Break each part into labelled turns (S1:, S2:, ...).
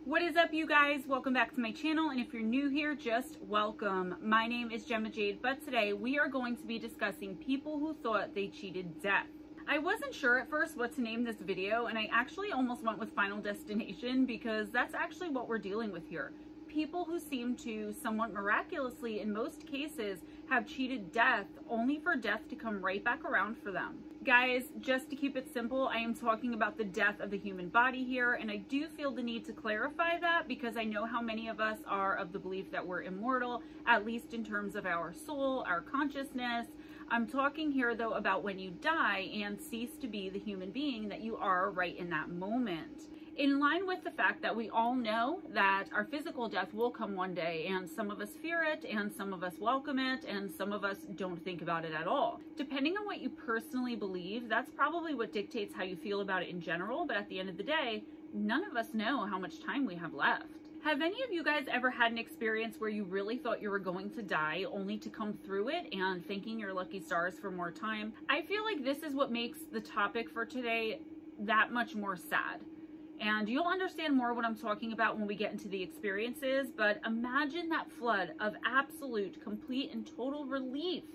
S1: What is up, you guys? Welcome back to my channel, and if you're new here, just welcome. My name is Gemma Jade, but today we are going to be discussing people who thought they cheated death. I wasn't sure at first what to name this video, and I actually almost went with Final Destination because that's actually what we're dealing with here. People who seem to, somewhat miraculously in most cases, have cheated death only for death to come right back around for them. Guys, just to keep it simple, I am talking about the death of the human body here, and I do feel the need to clarify that because I know how many of us are of the belief that we're immortal, at least in terms of our soul, our consciousness. I'm talking here though about when you die and cease to be the human being that you are right in that moment. In line with the fact that we all know that our physical death will come one day, and some of us fear it, and some of us welcome it, and some of us don't think about it at all. Depending on what you personally believe, that's probably what dictates how you feel about it in general, but at the end of the day, none of us know how much time we have left. Have any of you guys ever had an experience where you really thought you were going to die only to come through it and thanking your lucky stars for more time? I feel like this is what makes the topic for today that much more sad. And you'll understand more what I'm talking about when we get into the experiences, but imagine that flood of absolute, complete, and total relief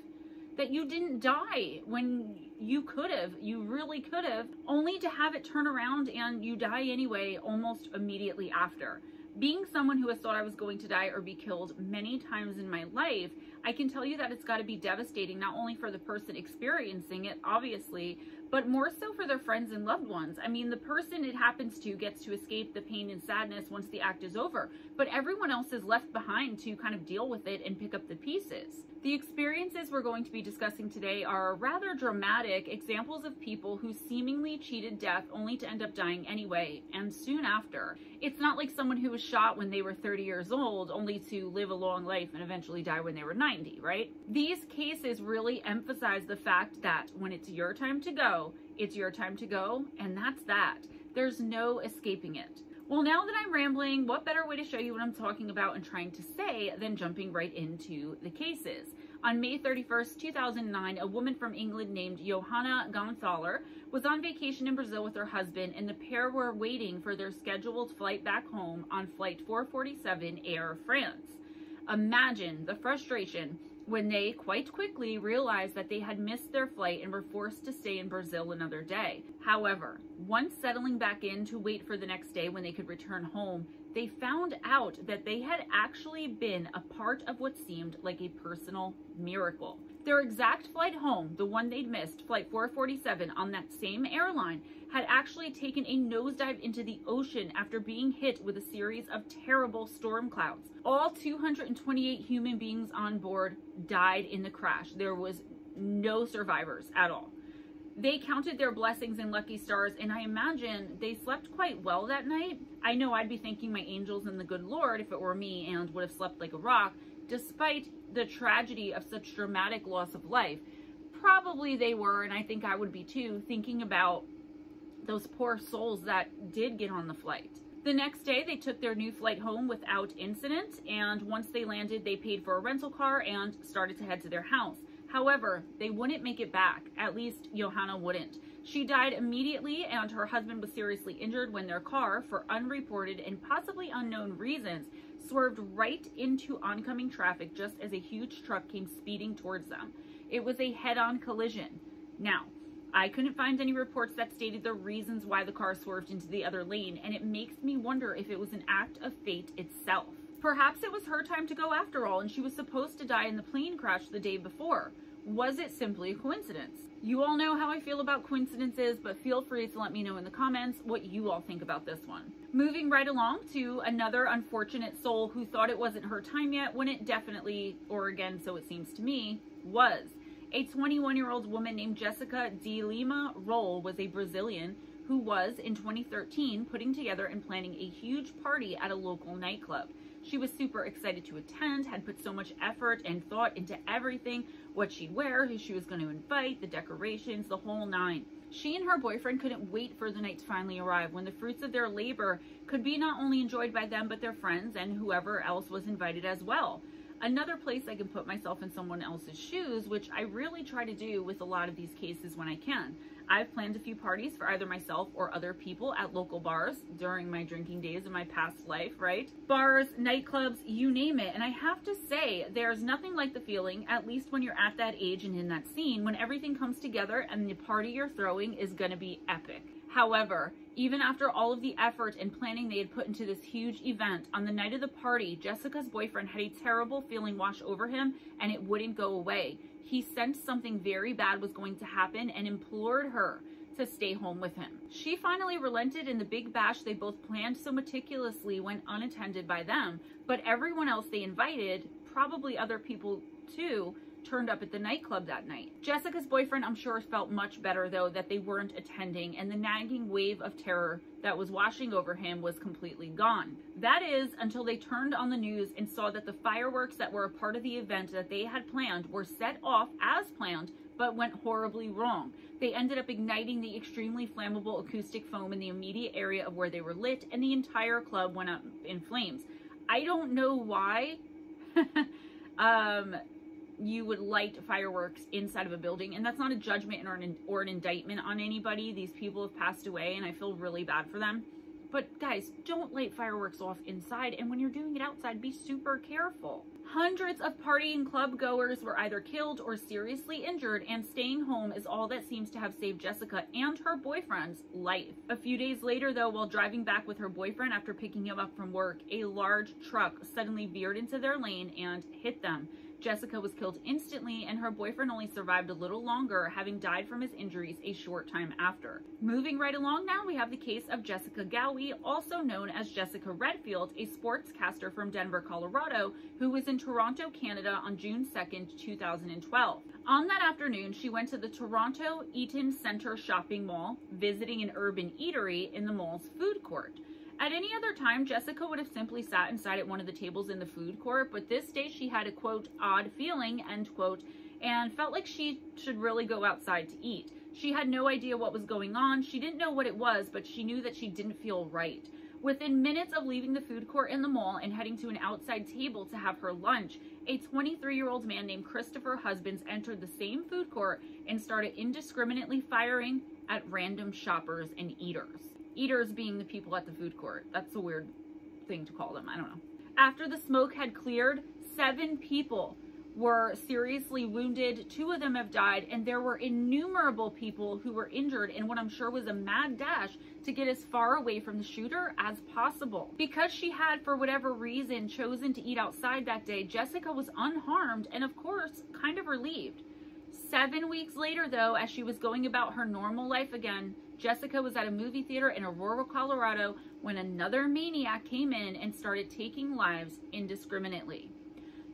S1: that you didn't die when you could have, you really could have, only to have it turn around and you die anyway almost immediately after. Being someone who has thought I was going to die or be killed many times in my life, I can tell you that it's got to be devastating, not only for the person experiencing it, obviously, but more so for their friends and loved ones. I mean, the person it happens to gets to escape the pain and sadness once the act is over, but everyone else is left behind to kind of deal with it and pick up the pieces. The experiences we're going to be discussing today are rather dramatic examples of people who seemingly cheated death only to end up dying anyway, and soon after. It's not like someone who was shot when they were 30 years old only to live a long life and eventually die when they were 90, right? These cases really emphasize the fact that when it's your time to go, it's your time to go, and that's that. There's no escaping it. Well, now that I'm rambling, what better way to show you what I'm talking about and trying to say than jumping right into the cases. On May 31st, 2009, a woman from England named Johanna Gonzalez was on vacation in Brazil with her husband, and the pair were waiting for their scheduled flight back home on flight 447 Air France. Imagine the frustration when they quite quickly realized that they had missed their flight and were forced to stay in Brazil another day. However, once settling back in to wait for the next day when they could return home, they found out that they had actually been a part of what seemed like a personal miracle. Their exact flight home, the one they'd missed, flight 447 on that same airline, had actually taken a nosedive into the ocean after being hit with a series of terrible storm clouds. All 228 human beings on board died in the crash. There was no survivors at all. They counted their blessings and lucky stars, and I imagine they slept quite well that night. I know I'd be thanking my angels and the good Lord if it were me and would have slept like a rock, despite the tragedy of such dramatic loss of life. Probably they were, and I think I would be too, thinking about those poor souls that did get on the flight. The next day, they took their new flight home without incident, and once they landed, they paid for a rental car and started to head to their house. However, they wouldn't make it back. At least Johanna wouldn't. She died immediately, and her husband was seriously injured when their car, for unreported and possibly unknown reasons, swerved right into oncoming traffic just as a huge truck came speeding towards them. It was a head-on collision. Now, I couldn't find any reports that stated the reasons why the car swerved into the other lane, and it makes me wonder if it was an act of fate itself. Perhaps it was her time to go after all, and she was supposed to die in the plane crash the day before. Was it simply a coincidence? You all know how I feel about coincidences, but feel free to let me know in the comments what you all think about this one. Moving right along to another unfortunate soul who thought it wasn't her time yet when it definitely, or again so it seems to me, was. A 21-year-old woman named Jessica de Lima Roll was a Brazilian who was, in 2013, putting together and planning a huge party at a local nightclub. She was super excited to attend, had put so much effort and thought into everything, what she'd wear, who she was going to invite, the decorations, the whole nine. She and her boyfriend couldn't wait for the night to finally arrive, when the fruits of their labor could be not only enjoyed by them, but their friends and whoever else was invited as well. Another place I can put myself in someone else's shoes, which I really try to do with a lot of these cases when I can. I've planned a few parties for either myself or other people at local bars during my drinking days in my past life, right? Bars, nightclubs, you name it. And I have to say, there's nothing like the feeling, at least when you're at that age and in that scene, when everything comes together and the party you're throwing is gonna be epic. However, even after all of the effort and planning they had put into this huge event, on the night of the party, Jessica's boyfriend had a terrible feeling wash over him and it wouldn't go away. He sensed something very bad was going to happen and implored her to stay home with him. She finally relented, and the big bash they both planned so meticulously went unattended by them, but everyone else they invited, probably other people too, turned up at the nightclub that night. Jessica's boyfriend, I'm sure, felt much better though that they weren't attending, and the nagging wave of terror that was washing over him was completely gone. That is, until they turned on the news and saw that the fireworks that were a part of the event that they had planned were set off as planned, but went horribly wrong. They ended up igniting the extremely flammable acoustic foam in the immediate area of where they were lit, and the entire club went up in flames. I don't know why you would light fireworks inside of a building, and that's not a judgment or an indictment on anybody. These people have passed away and I feel really bad for them. But guys, don't light fireworks off inside, and when you're doing it outside, be super careful. Hundreds of partying club goers were either killed or seriously injured, and staying home is all that seems to have saved Jessica and her boyfriend's life. A few days later though, while driving back with her boyfriend after picking him up from work, a large truck suddenly veered into their lane and hit them. Jessica was killed instantly, and her boyfriend only survived a little longer, having died from his injuries a short time after. Moving right along now, we have the case of Jessica Gowie, also known as Jessica Redfield, a sportscaster from Denver, Colorado, who was in Toronto, Canada on June 2nd, 2012. On that afternoon, she went to the Toronto Eaton Centre shopping mall, visiting an urban eatery in the mall's food court. At any other time, Jessica would have simply sat inside at one of the tables in the food court, but this day she had a, quote, odd feeling, end quote, and felt like she should really go outside to eat. She had no idea what was going on. She didn't know what it was, but she knew that she didn't feel right. Within minutes of leaving the food court in the mall and heading to an outside table to have her lunch, a 23-year-old man named Christopher Husbands entered the same food court and started indiscriminately firing at random shoppers and eaters. Eaters being the people at the food court. That's a weird thing to call them. I don't know. After the smoke had cleared, 7 people were seriously wounded. 2 of them have died, and there were innumerable people who were injured in what I'm sure was a mad dash to get as far away from the shooter as possible. Because she had, for whatever reason, chosen to eat outside that day, Jessica was unharmed and, of course, kind of relieved. 7 weeks later, though, as she was going about her normal life again, Jessica was at a movie theater in Aurora, Colorado, when another maniac came in and started taking lives indiscriminately.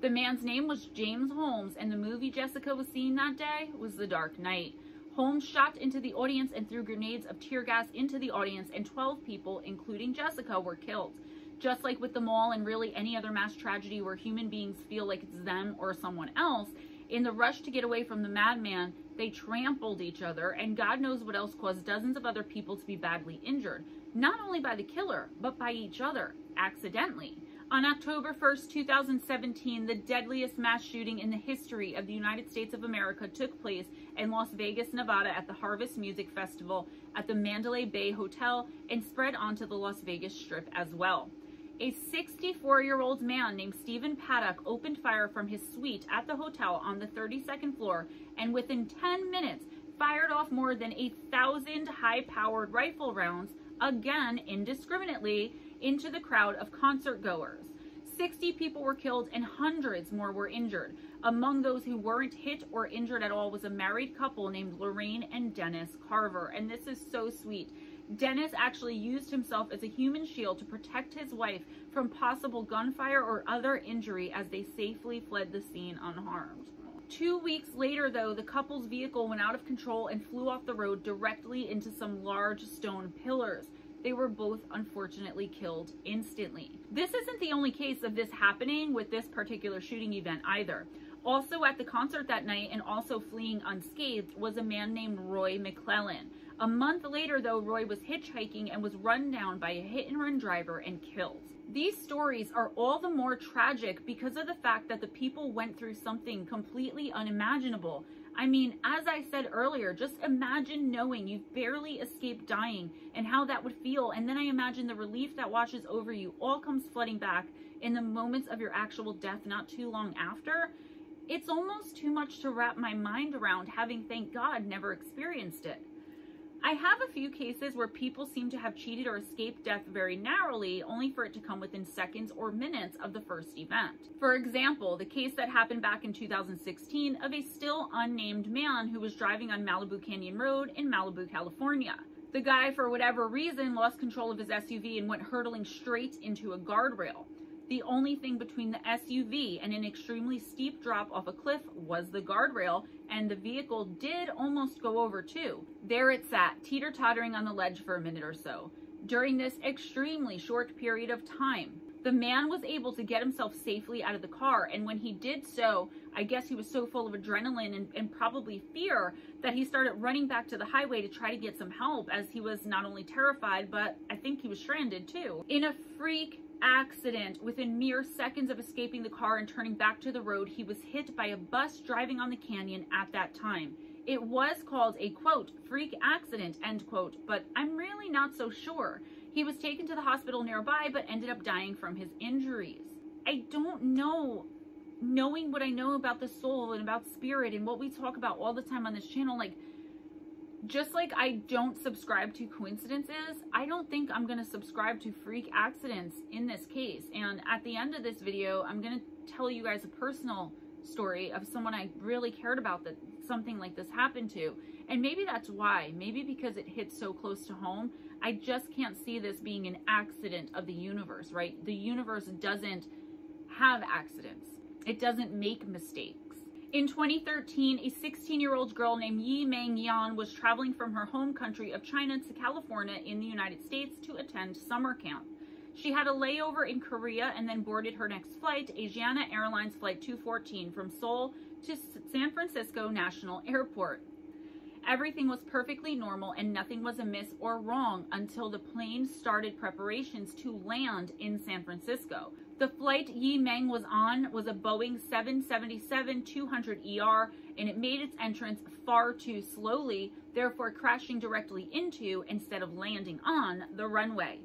S1: The man's name was James Holmes, and the movie Jessica was seeing that day was The Dark Knight. Holmes shot into the audience and threw grenades of tear gas into the audience, and 12 people, including Jessica, were killed. Just like with the mall and really any other mass tragedy where human beings feel like it's them or someone else, in the rush to get away from the madman, they trampled each other, and God knows what else caused dozens of other people to be badly injured, not only by the killer, but by each other, accidentally. On October 1st, 2017, the deadliest mass shooting in the history of the United States of America took place in Las Vegas, Nevada at the Harvest Music Festival at the Mandalay Bay Hotel and spread onto the Las Vegas Strip as well. A 64-year-old man named Stephen Paddock opened fire from his suite at the hotel on the 32nd floor, and within 10 minutes fired off more than 1,000 high-powered rifle rounds, again indiscriminately, into the crowd of concert goers. 60 people were killed and hundreds more were injured. Among those who weren't hit or injured at all was a married couple named Lorraine and Dennis Carver, and this is so sweet. Dennis actually used himself as a human shield to protect his wife from possible gunfire or other injury as they safely fled the scene unharmed. 2 weeks later, though, the couple's vehicle went out of control and flew off the road directly into some large stone pillars. They were both unfortunately killed instantly. This isn't the only case of this happening with this particular shooting event either. Also at the concert that night, and also fleeing unscathed, was a man named Roy McClellan. A month later, though, Roy was hitchhiking and was run down by a hit-and-run driver and killed. These stories are all the more tragic because of the fact that the people went through something completely unimaginable. I mean, as I said earlier, just imagine knowing you've barely escaped dying and how that would feel. And then I imagine the relief that washes over you all comes flooding back in the moments of your actual death not too long after. It's almost too much to wrap my mind around, having, thank God, never experienced it. I have a few cases where people seem to have cheated or escaped death very narrowly, only for it to come within seconds or minutes of the first event. For example, the case that happened back in 2016 of a still unnamed man who was driving on Malibu Canyon Road in Malibu, California. The guy, for whatever reason, lost control of his SUV and went hurtling straight into a guardrail. The only thing between the SUV and an extremely steep drop off a cliff was the guardrail, and the vehicle did almost go over too. There it sat, teeter-tottering on the ledge for a minute or so. During this extremely short period of time, the man was able to get himself safely out of the car, and when he did so, I guess he was so full of adrenaline and probably fear that he started running back to the highway to try to get some help, as he was not only terrified, but I think he was stranded too. In a freak accident, within mere seconds of escaping the car and turning back to the road, he was hit by a bus driving on the canyon at that time. It was called a, quote, freak accident, end quote, but I'm really not so sure. He was taken to the hospital nearby, but ended up dying from his injuries. I don't know, knowing what I know about the soul and about spirit and what we talk about all the time on this channel, like, just like I don't subscribe to coincidences, I don't think I'm going to subscribe to freak accidents in this case. And at the end of this video, I'm going to tell you guys a personal story of someone I really cared about that something like this happened to. And maybe that's why, maybe because it hits so close to home, I just can't see this being an accident of the universe, right? The universe doesn't have accidents. It doesn't make mistakes. In 2013, a 16-year-old girl named Yimeng Yan was traveling from her home country of China to California in the United States to attend summer camp. She had a layover in Korea and then boarded her next flight, Asiana Airlines Flight 214, from Seoul to San Francisco National Airport. Everything was perfectly normal and nothing was amiss or wrong until the plane started preparations to land in San Francisco. The flight Yimeng was on was a Boeing 777-200ER, and it made its entrance far too slowly, therefore crashing directly into, instead of landing on, the runway.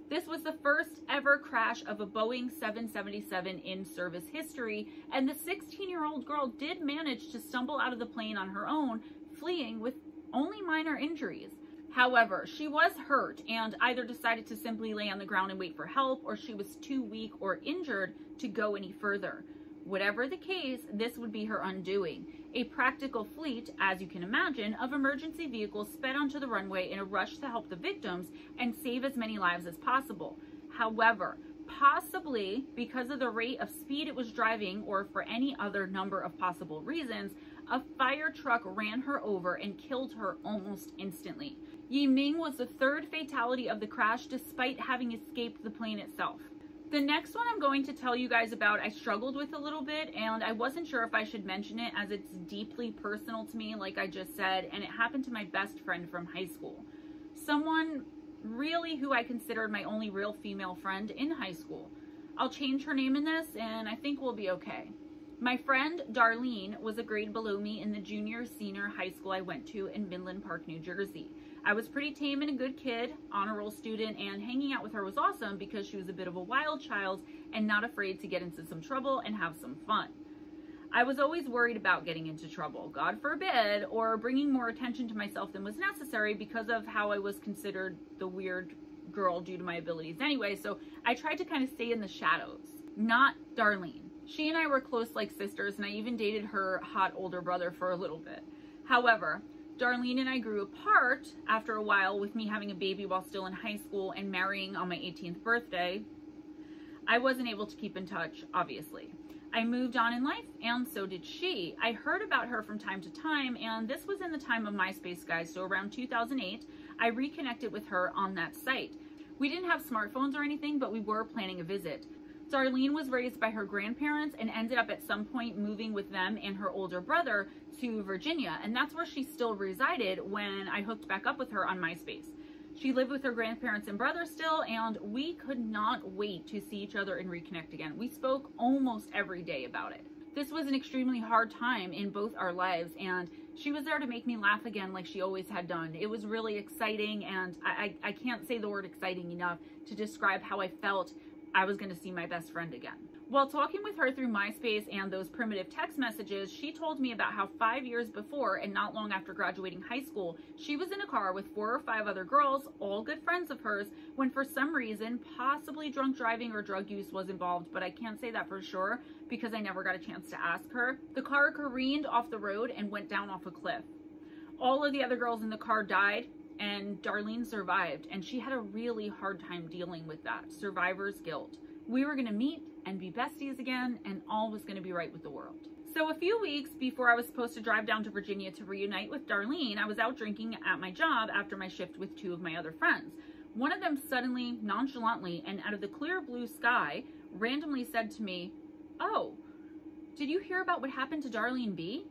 S1: This was the first ever crash of a Boeing 777 in service history, and the 16-year-old girl did manage to stumble out of the plane on her own, fleeing with only minor injuries. However, she was hurt and either decided to simply lay on the ground and wait for help, or she was too weak or injured to go any further. Whatever the case, this would be her undoing. A practical fleet, as you can imagine, of emergency vehicles sped onto the runway in a rush to help the victims and save as many lives as possible. However, possibly because of the rate of speed it was driving, or for any other number of possible reasons, a fire truck ran her over and killed her almost instantly. Yimeng was the third fatality of the crash, despite having escaped the plane itself. The next one I'm going to tell you guys about, I struggled with a little bit, and I wasn't sure if I should mention it as it's deeply personal to me, like I just said, and it happened to my best friend from high school. Someone really who I considered my only real female friend in high school. I'll change her name in this, and I think we'll be okay. My friend Darlene was a grade below me in the junior-senior high school I went to in Midland Park, New Jersey. I was pretty tame and a good kid, honor roll student, and hanging out with her was awesome because she was a bit of a wild child and not afraid to get into some trouble and have some fun. I was always worried about getting into trouble, God forbid, or bringing more attention to myself than was necessary because of how I was considered the weird girl due to my abilities anyway, so I tried to kind of stay in the shadows. Not Darlene. She and I were close like sisters, and I even dated her hot older brother for a little bit. However, Darlene and I grew apart after a while, with me having a baby while still in high school and marrying on my 18th birthday. I wasn't able to keep in touch, obviously. I moved on in life, and so did she. I heard about her from time to time, and this was in the time of MySpace, guys, so around 2008, I reconnected with her on that site. We didn't have smartphones or anything, but we were planning a visit. Darlene was raised by her grandparents and ended up at some point moving with them and her older brother to Virginia, and that's where she still resided when I hooked back up with her on MySpace. She lived with her grandparents and brother still, and we could not wait to see each other and reconnect again. We spoke almost every day about it. This was an extremely hard time in both our lives, and she was there to make me laugh again like she always had done. It was really exciting, and I can't say the word exciting enough to describe how I felt I was going to see my best friend again. While talking with her through MySpace and those primitive text messages, she told me about how 5 years before and not long after graduating high school, she was in a car with 4 or 5 other girls, all good friends of hers, when for some reason, possibly drunk driving or drug use was involved, but I can't say that for sure because I never got a chance to ask her. The car careened off the road and went down off a cliff. All of the other girls in the car died, and Darlene survived, and she had a really hard time dealing with that, survivor's guilt. We were going to meet and be besties again, and all was going to be right with the world. So a few weeks before I was supposed to drive down to Virginia to reunite with Darlene, I was out drinking at my job after my shift with 2 of my other friends. One of them suddenly, nonchalantly, and out of the clear blue sky, randomly said to me, "Oh, did you hear about what happened to Darlene B?"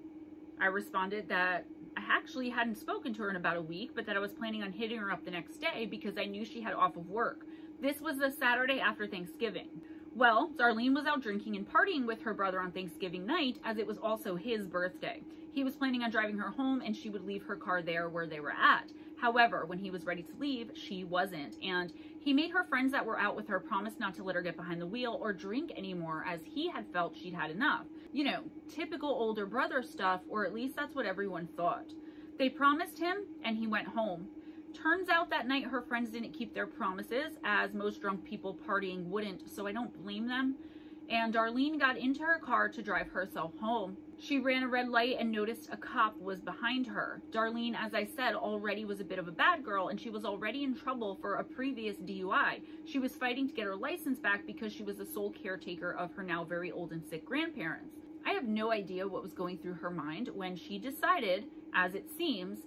S1: I responded that I actually hadn't spoken to her in about a week, but that I was planning on hitting her up the next day because I knew she had off of work. This was the Saturday after Thanksgiving. Well, Darlene was out drinking and partying with her brother on Thanksgiving night, as it was also his birthday. He was planning on driving her home, and she would leave her car there where they were at. However, when he was ready to leave, she wasn't, and he made her friends that were out with her promise not to let her get behind the wheel or drink anymore, as he had felt she'd had enough. You know, typical older brother stuff, or at least that's what everyone thought. They promised him, and he went home. Turns out that night her friends didn't keep their promises, as most drunk people partying wouldn't, so I don't blame them. And Darlene got into her car to drive herself home. She ran a red light and noticed a cop was behind her. Darlene, as I said, already was a bit of a bad girl, and she was already in trouble for a previous DUI. She was fighting to get her license back because she was the sole caretaker of her now very old and sick grandparents. I have no idea what was going through her mind when she decided, as it seems,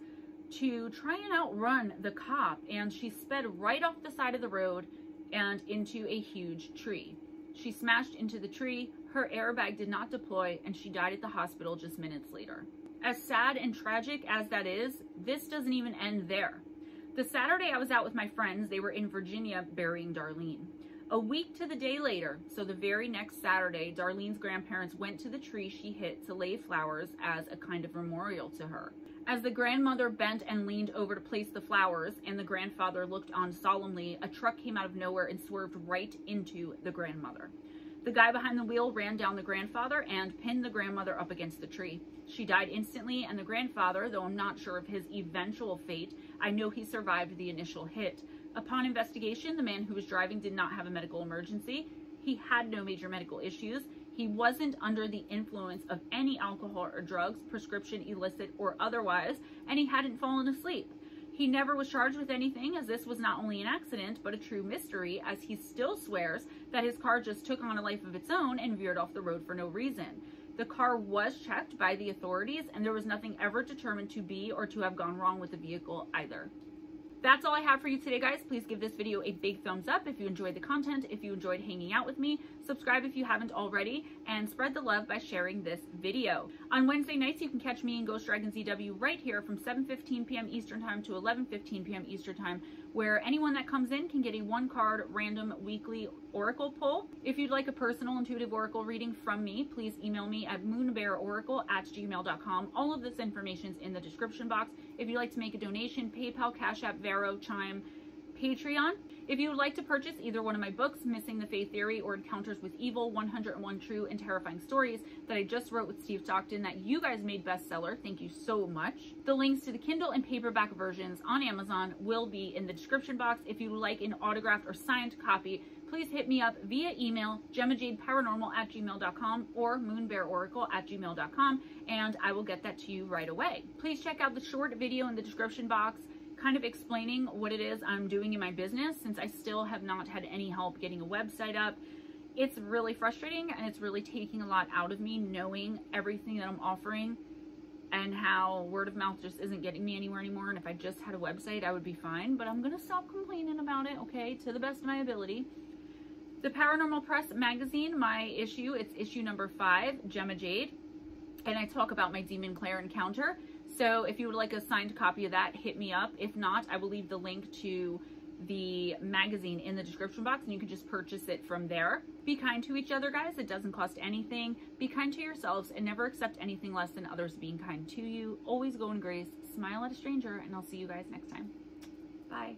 S1: to try and outrun the cop, and she sped right off the side of the road and into a huge tree. She smashed into the tree, her airbag did not deploy, and she died at the hospital just minutes later. As sad and tragic as that is, this doesn't even end there. The Saturday I was out with my friends, they were in Virginia burying Darlene. A week to the day later, so the very next Saturday, Darlene's grandparents went to the tree she hit to lay flowers as a kind of memorial to her. As the grandmother bent and leaned over to place the flowers, and the grandfather looked on solemnly, a truck came out of nowhere and swerved right into the grandmother. The guy behind the wheel ran down the grandfather and pinned the grandmother up against the tree. She died instantly, and the grandfather, though I'm not sure of his eventual fate, I know he survived the initial hit. Upon investigation, the man who was driving did not have a medical emergency. He had no major medical issues. He wasn't under the influence of any alcohol or drugs, prescription, illicit, or otherwise, and he hadn't fallen asleep. He never was charged with anything, as this was not only an accident, but a true mystery, as he still swears that his car just took on a life of its own and veered off the road for no reason. The car was checked by the authorities, and there was nothing ever determined to be or to have gone wrong with the vehicle either. That's all I have for you today, guys. Please give this video a big thumbs up if you enjoyed the content, if you enjoyed hanging out with me. Subscribe if you haven't already, and spread the love by sharing this video. On Wednesday nights, you can catch me and Ghost Dragon ZW right here from 7:15 p.m. Eastern Time to 11:15 p.m. Eastern Time, where anyone that comes in can get a 1-card random weekly oracle pull. If you'd like a personal intuitive oracle reading from me, please email me at MoonBearOracle@gmail.com. All of this information is in the description box. If you'd like to make a donation, PayPal, Cash App, Vero, Chime, Patreon. If you would like to purchase either one of my books, Missing the Faith Theory or Encounters with Evil, 101 True and Terrifying Stories that I just wrote with Steve Stockton that you guys made bestseller, thank you so much. The links to the Kindle and paperback versions on Amazon will be in the description box. If you would like an autographed or signed copy, please hit me up via email, GemmaJadeParanormal@gmail.com or MoonBearOracle@gmail.com, and I will get that to you right away. Please check out the short video in the description box kind of explaining what it is I'm doing in my business, since I still have not had any help getting a website up. It's really frustrating, and it's really taking a lot out of me knowing everything that I'm offering and how word of mouth just isn't getting me anywhere anymore. And if I just had a website, I would be fine, but I'm gonna stop complaining about it, okay, to the best of my ability. The Paranormal Press magazine, my issue, it's issue number 5, Gemma Jade, and I talk about my Demon Claire encounter. So if you would like a signed copy of that, hit me up. If not, I will leave the link to the magazine in the description box, and you can just purchase it from there. Be kind to each other, guys. It doesn't cost anything. Be kind to yourselves and never accept anything less than others being kind to you. Always go in grace. Smile at a stranger, and I'll see you guys next time. Bye.